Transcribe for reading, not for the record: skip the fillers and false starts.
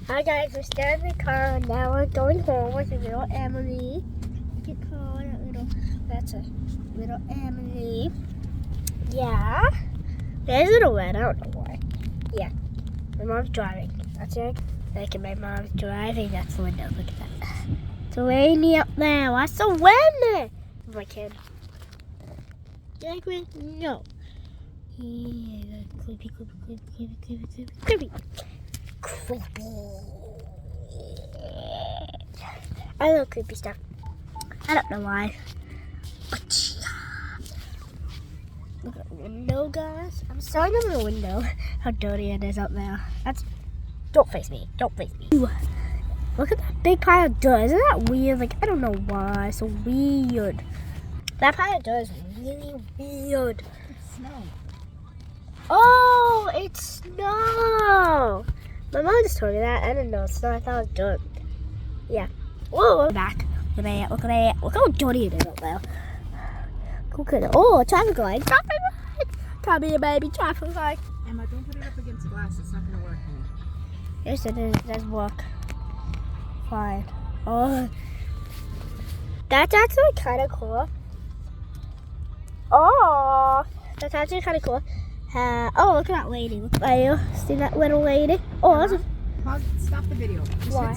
Hi guys, we're still in the car and now we're going home with little Emmalee. You can call her that's a little Emmalee. Yeah. There's a little red, I don't know why. Yeah. My mom's driving. That's it. Look at my mom's driving. That's the window. Look at that. It's rainy up there. What's the wind? My kid. You like wind? No. Yeah, creepy. I love creepy stuff. I don't know why. But look at the window, guys. I'm starting over the window. How dirty it is out there. Don't face me. Ooh. Look at that big pile of dirt. Isn't that weird? Like, I don't know why. It's so weird. That pile of dirt is really weird. It's snow. Oh, it's snow. My mom just told me that. I didn't know it's snow. I thought it was dirt. Yeah. Whoa. Back. Look at that. Look how dirty it is out there. Look at it. Oh, traffic light. Come here, baby. Traffic light. Emma, don't put it up against the glass. It's not going to work. Yes, it is. It does work. Fine. Oh. That's actually kind of cool. Oh. That's actually kind of cool. Oh, look at that lady. Look at you. See that little lady? Oh, that's a... Stop the video. Just Why?